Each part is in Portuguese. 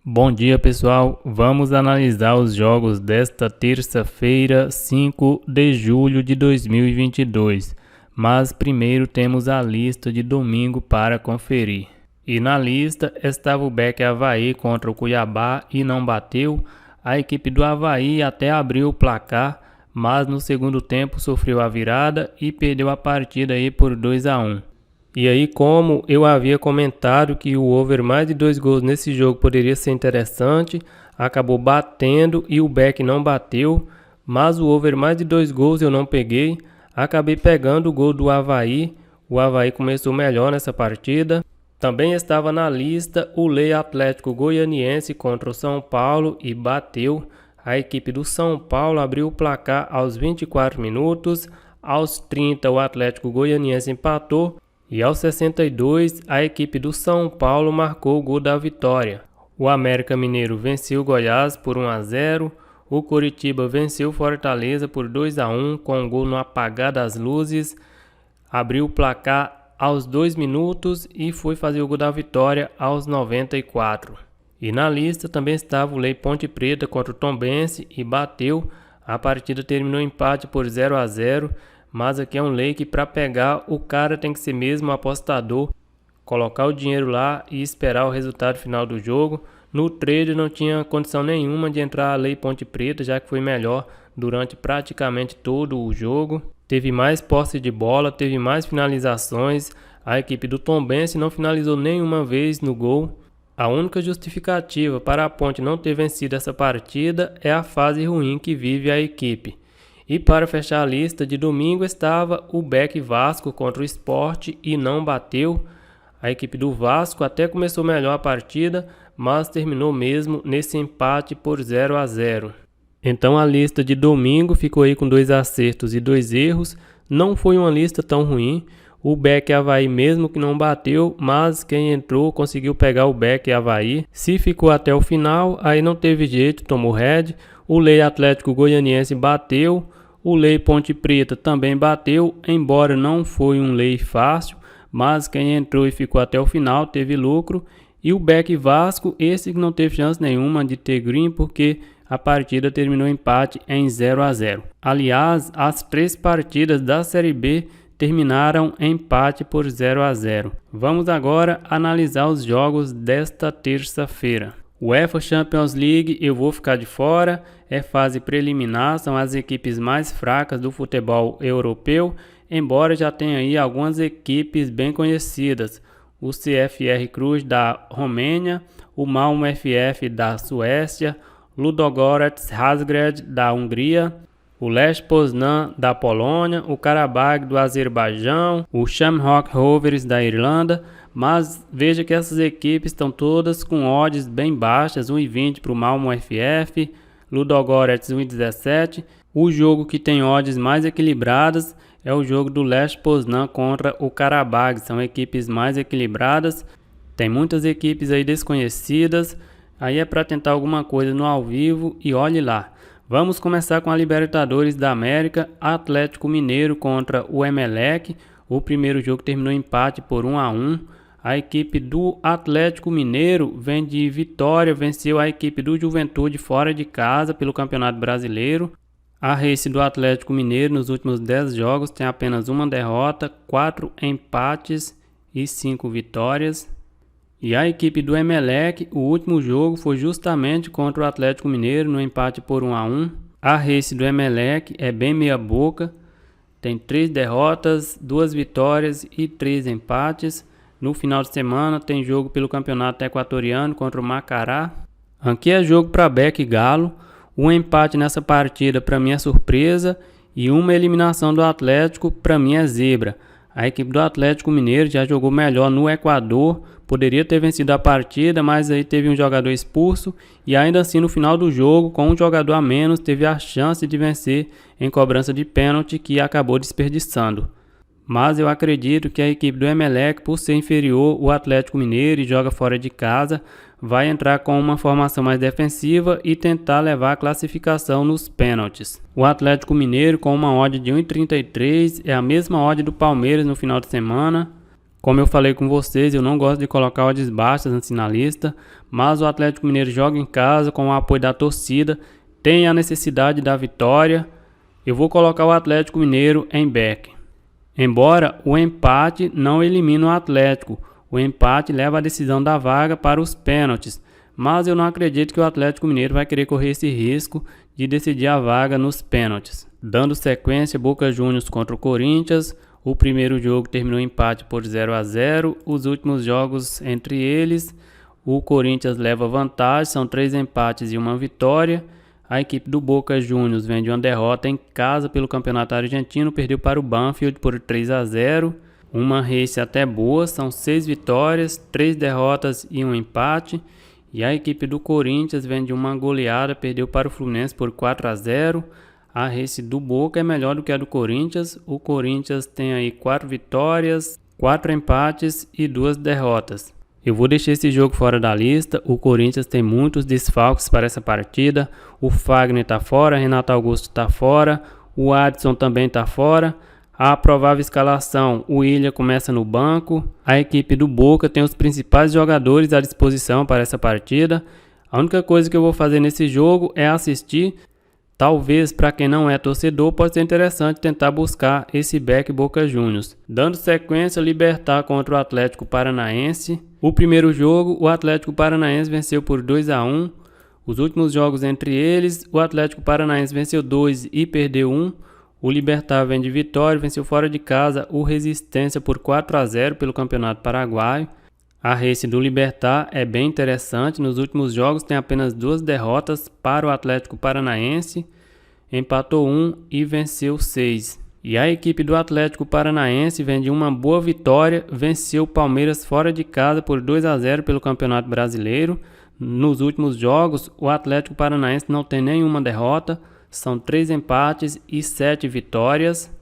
Bom dia, pessoal. Vamos analisar os jogos desta terça-feira, 5 de julho de 2022. Mas primeiro temos a lista de domingo para conferir. E na lista estava o Beck Avaí contra o Cuiabá e não bateu. A equipe do Avaí até abriu o placar, mas no segundo tempo sofreu a virada e perdeu a partida aí por 2-1. E aí, como eu havia comentado que o over mais de 2 gols nesse jogo poderia ser interessante, acabou batendo e o Beck não bateu, mas o over mais de 2 gols eu não peguei, acabei pegando o gol do Avaí, o Avaí começou melhor nessa partida. Também estava na lista o Lei Atlético Goianiense contra o São Paulo e bateu. A equipe do São Paulo abriu o placar aos 24 minutos, aos 30 o Atlético Goianiense empatou. E aos 62, a equipe do São Paulo marcou o gol da vitória. O América Mineiro venceu o Goiás por 1-0. O Coritiba venceu o Fortaleza por 2-1 com um gol no apagar das luzes. Abriu o placar aos 2 minutos e foi fazer o gol da vitória aos 94. E na lista também estava o Lei Ponte Preta contra o Tombense e bateu. A partida terminou empate por 0-0. Mas aqui é um lei que para pegar o cara tem que ser mesmo apostador, colocar o dinheiro lá e esperar o resultado final do jogo. No trade não tinha condição nenhuma de entrar a Lei Ponte Preta, já que foi melhor durante praticamente todo o jogo. Teve mais posse de bola, teve mais finalizações. A equipe do Tombense não finalizou nenhuma vez no gol. A única justificativa para a Ponte não ter vencido essa partida é a fase ruim que vive a equipe. E para fechar a lista de domingo estava o Beck Vasco contra o Sport e não bateu. A equipe do Vasco até começou melhor a partida, mas terminou mesmo nesse empate por 0-0. Então a lista de domingo ficou aí com 2 acertos e 2 erros. Não foi uma lista tão ruim. O Beck Avaí mesmo que não bateu, mas quem entrou conseguiu pegar o Beck Avaí. Se ficou até o final, aí não teve jeito, tomou red. O Lei Atlético Goianiense bateu. O Lei Ponte Preta também bateu, embora não foi um lei fácil, mas quem entrou e ficou até o final teve lucro. E o Beck Vasco, esse que não teve chance nenhuma de ter green, porque a partida terminou empate em 0-0. Aliás, as 3 partidas da Série B terminaram empate por 0-0. Vamos agora analisar os jogos desta terça-feira. UEFA Champions League eu vou ficar de fora, é fase preliminar, são as equipes mais fracas do futebol europeu, embora já tenha aí algumas equipes bem conhecidas. O CFR Cluj da Romênia, o Malmö FF da Suécia, Ludogorets Razgrad da Hungria, o Lech Poznan da Polônia, o Karabag do Azerbaijão, o Shamrock Rovers da Irlanda. Mas veja que essas equipes estão todas com odds bem baixas, 1,20 para o Malmö FF, Ludogorets 1,17. O jogo que tem odds mais equilibradas é o jogo do Lech Poznan contra o Karabag, são equipes mais equilibradas. Tem muitas equipes aí desconhecidas, aí é para tentar alguma coisa no ao vivo e olhe lá. Vamos começar com a Libertadores da América, Atlético Mineiro contra o Emelec. O primeiro jogo terminou empate por 1-1. A equipe do Atlético Mineiro vem de vitória, venceu a equipe do Juventude fora de casa pelo Campeonato Brasileiro. A race do Atlético Mineiro nos últimos 10 jogos tem apenas uma derrota, 4 empates e 5 vitórias. E a equipe do Emelec, o último jogo foi justamente contra o Atlético Mineiro no empate por 1-1. A race do Emelec é bem meia boca, tem 3 derrotas, 2 vitórias e 3 empates. No final de semana tem jogo pelo Campeonato Equatoriano contra o Macará. Aqui é jogo para Beck e Galo. Um empate nessa partida para mim é surpresa e uma eliminação do Atlético para mim é zebra. A equipe do Atlético Mineiro já jogou melhor no Equador, poderia ter vencido a partida, mas aí teve um jogador expulso e ainda assim no final do jogo, com um jogador a menos, teve a chance de vencer em cobrança de pênalti que acabou desperdiçando. Mas eu acredito que a equipe do Emelec, por ser inferior ao Atlético Mineiro e joga fora de casa, vai entrar com uma formação mais defensiva e tentar levar a classificação nos pênaltis. O Atlético Mineiro, com uma odd de 1,33, é a mesma odd do Palmeiras no final de semana. Como eu falei com vocês, eu não gosto de colocar odds baixas assim na lista, mas o Atlético Mineiro joga em casa com o apoio da torcida, tem a necessidade da vitória. Eu vou colocar o Atlético Mineiro em back. Embora o empate não elimine o Atlético, o empate leva a decisão da vaga para os pênaltis, mas eu não acredito que o Atlético Mineiro vai querer correr esse risco de decidir a vaga nos pênaltis. Dando sequência, Boca Juniors contra o Corinthians. O primeiro jogo terminou empate por 0-0. Os últimos jogos entre eles, o Corinthians leva vantagem, são 3 empates e 1 vitória. A equipe do Boca Juniors vem de uma derrota em casa pelo Campeonato Argentino, perdeu para o Banfield por 3-0. Uma race até boa, são 6 vitórias, 3 derrotas e 1 empate. E a equipe do Corinthians vem de uma goleada, perdeu para o Fluminense por 4-0. A race do Boca é melhor do que a do Corinthians. O Corinthians tem aí 4 vitórias, 4 empates e 2 derrotas. Eu vou deixar esse jogo fora da lista. O Corinthians tem muitos desfalques para essa partida. O Fagner está fora, Renato Augusto está fora, o Adson também está fora. A provável escalação, o Willian começa no banco. A equipe do Boca tem os principais jogadores à disposição para essa partida. A única coisa que eu vou fazer nesse jogo é assistir. Talvez para quem não é torcedor pode ser interessante tentar buscar esse back Boca Juniors. Dando sequência, Libertad contra o Atlético Paranaense. O primeiro jogo, o Atlético Paranaense venceu por 2-1. Os últimos jogos entre eles, o Atlético Paranaense venceu 2 e perdeu 1. O Libertad vem de vitória, venceu fora de casa o Resistência por 4-0 pelo Campeonato Paraguaio. A race do Libertad é bem interessante, nos últimos jogos tem apenas 2 derrotas para o Atlético Paranaense, empatou 1 e venceu 6. E a equipe do Atlético Paranaense vem de uma boa vitória, venceu o Palmeiras fora de casa por 2-0 pelo Campeonato Brasileiro. Nos últimos jogos, o Atlético Paranaense não tem nenhuma derrota, são 3 empates e 7 vitórias.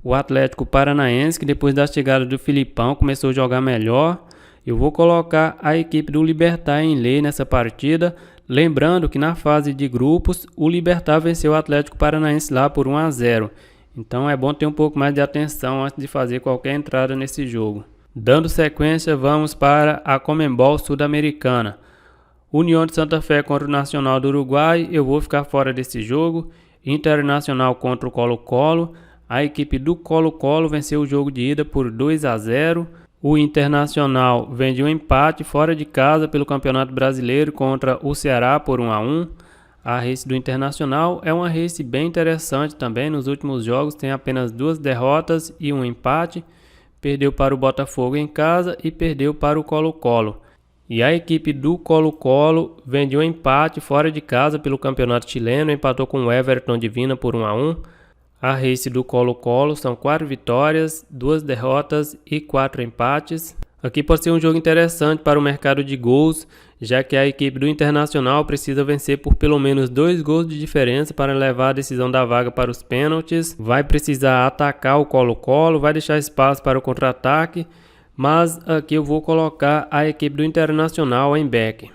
O Atlético Paranaense, que depois da chegada do Filipão começou a jogar melhor. Eu vou colocar a equipe do Libertad em lei nessa partida. Lembrando que na fase de grupos, o Libertad venceu o Atlético Paranaense lá por 1-0. Então é bom ter um pouco mais de atenção antes de fazer qualquer entrada nesse jogo. Dando sequência, vamos para a Conmebol Sul-Americana. União de Santa Fé contra o Nacional do Uruguai, eu vou ficar fora desse jogo. Internacional contra o Colo-Colo, a equipe do Colo-Colo venceu o jogo de ida por 2-0. O Internacional vem de um empate fora de casa pelo Campeonato Brasileiro contra o Ceará por 1-1. A race do Internacional é uma race bem interessante também, nos últimos jogos tem apenas 2 derrotas e 1 empate. Perdeu para o Botafogo em casa e perdeu para o Colo-Colo. E a equipe do Colo-Colo vem de um empate fora de casa pelo Campeonato Chileno, empatou com o Everton de Vina por 1-1. A race do Colo-Colo são 4 vitórias, 2 derrotas e 4 empates. Aqui pode ser um jogo interessante para o mercado de gols, já que a equipe do Internacional precisa vencer por pelo menos 2 gols de diferença para levar a decisão da vaga para os pênaltis. Vai precisar atacar o Colo-Colo, vai deixar espaço para o contra-ataque. Mas aqui eu vou colocar a equipe do Internacional em back.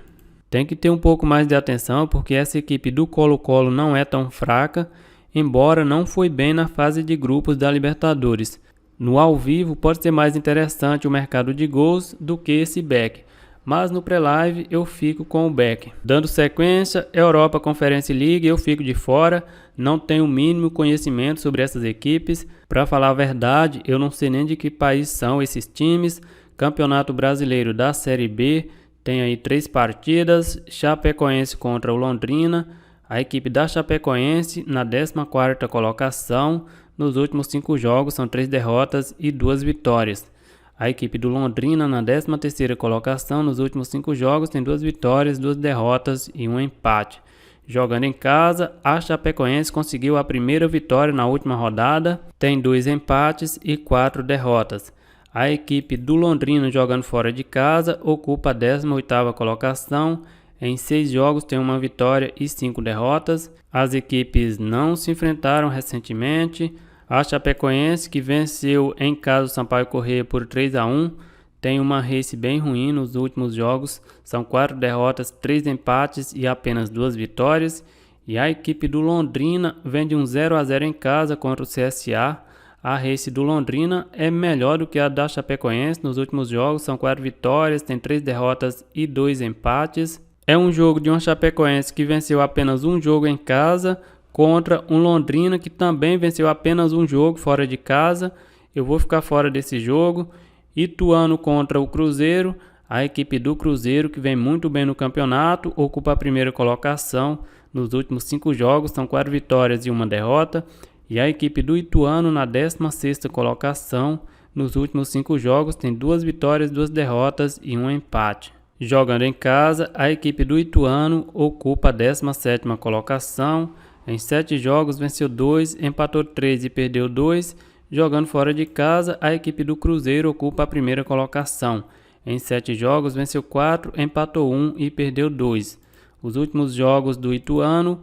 Tem que ter um pouco mais de atenção porque essa equipe do Colo-Colo não é tão fraca, embora não foi bem na fase de grupos da Libertadores. No ao vivo pode ser mais interessante o mercado de gols do que esse back, mas no pré-live eu fico com o back. Dando sequência, Europa Conference League, eu fico de fora, não tenho o mínimo conhecimento sobre essas equipes. Para falar a verdade, eu não sei nem de que país são esses times. Campeonato Brasileiro da Série B, tem aí 3 partidas, Chapecoense contra o Londrina. A equipe da Chapecoense na 14ª colocação, nos últimos 5 jogos são 3 derrotas e 2 vitórias. A equipe do Londrina na 13ª colocação, nos últimos 5 jogos tem 2 vitórias, 2 derrotas e 1 empate. Jogando em casa, a Chapecoense conseguiu a primeira vitória na última rodada, tem 2 empates e 4 derrotas. A equipe do Londrina jogando fora de casa ocupa a 18ª colocação, em 6 jogos tem 1 vitória e 5 derrotas. As equipes não se enfrentaram recentemente. A Chapecoense, que venceu em casa o Sampaio Corrêa por 3-1, tem uma race bem ruim nos últimos jogos, são 4 derrotas, 3 empates e apenas 2 vitórias. E a equipe do Londrina vem de um 0-0 em casa contra o CSA. A Race do Londrina é melhor do que a da Chapecoense. Nos últimos jogos são 4 vitórias, tem 3 derrotas e 2 empates. É um jogo de uma Chapecoense que venceu apenas um jogo em casa contra um Londrina que também venceu apenas um jogo fora de casa. Eu vou ficar fora desse jogo. Ituano contra o Cruzeiro. A equipe do Cruzeiro, que vem muito bem no campeonato, ocupa a primeira colocação. Nos últimos 5 jogos são 4 vitórias e 1 derrota. E a equipe do Ituano na 16ª colocação. Nos últimos 5 jogos tem 2 vitórias, 2 derrotas e 1 empate. Jogando em casa, a equipe do Ituano ocupa a 17ª colocação. Em 7 jogos venceu 2, empatou 3 e perdeu 2. Jogando fora de casa, a equipe do Cruzeiro ocupa a primeira colocação. Em 7 jogos venceu 4, empatou 1 e perdeu 2. Os últimos jogos do Ituano: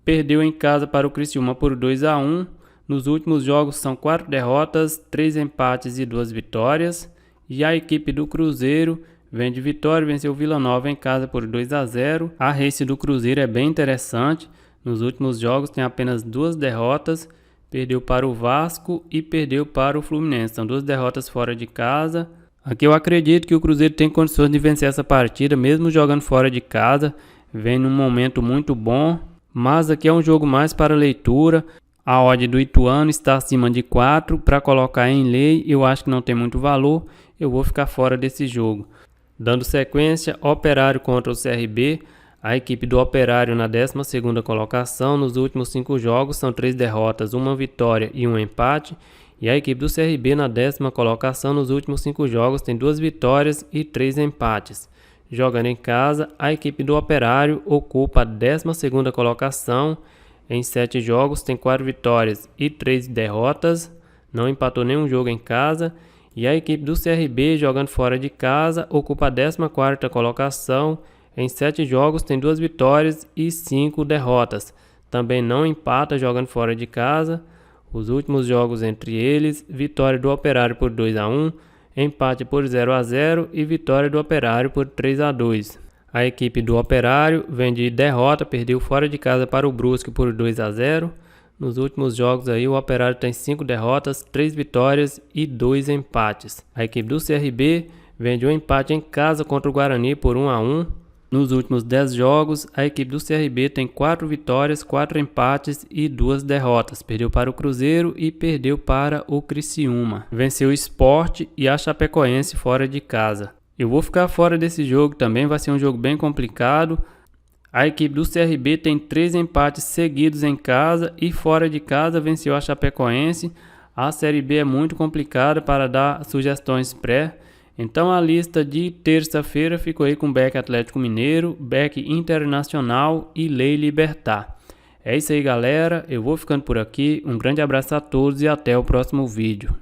perdeu em casa para o Criciúma por 2-1. Nos últimos jogos são 4 derrotas, 3 empates e 2 vitórias. E a equipe do Cruzeiro vem de vitória, venceu o Vila Nova em casa por 2-0. A race do Cruzeiro é bem interessante. Nos últimos jogos tem apenas 2 derrotas. Perdeu para o Vasco e perdeu para o Fluminense. São 2 derrotas fora de casa. Aqui eu acredito que o Cruzeiro tem condições de vencer essa partida, mesmo jogando fora de casa. Vem num momento muito bom. Mas aqui é um jogo mais para leitura. A odd do Ituano está acima de 4. Para colocar em lei, eu acho que não tem muito valor. Eu vou ficar fora desse jogo. Dando sequência, Operário contra o CRB. A equipe do Operário na 12ª colocação. Nos últimos 5 jogos são 3 derrotas, 1 vitória e 1 empate. E a equipe do CRB na 10ª colocação. Nos últimos 5 jogos tem 2 vitórias e 3 empates. Jogando em casa, a equipe do Operário ocupa a 12ª colocação. Em 7 jogos tem 4 vitórias e 3 derrotas. Não empatou nenhum jogo em casa. E a equipe do CRB, jogando fora de casa, ocupa a 14ª colocação. Em 7 jogos tem 2 vitórias e 5 derrotas. Também não empata jogando fora de casa. Os últimos jogos entre eles: vitória do Operário por 2-1, empate por 0-0 e vitória do Operário por 3-2. A equipe do Operário vem de derrota, perdeu fora de casa para o Brusque por 2-0. Nos últimos jogos aí o Operário tem 5 derrotas, 3 vitórias e 2 empates. A equipe do CRB vem de um empate em casa contra o Guarani por 1-1. Nos últimos 10 jogos, a equipe do CRB tem 4 vitórias, 4 empates e 2 derrotas. Perdeu para o Cruzeiro e perdeu para o Criciúma. Venceu o Sport e a Chapecoense fora de casa. Eu vou ficar fora desse jogo também, vai ser um jogo bem complicado. A equipe do CRB tem 3 empates seguidos em casa e fora de casa venceu a Chapecoense. A Série B é muito complicada para dar sugestões pré. Então a lista de terça-feira ficou aí com Beck Atlético Mineiro, Beck Internacional e Lei Libertar. É isso aí, galera. Eu vou ficando por aqui. Um grande abraço a todos e até o próximo vídeo.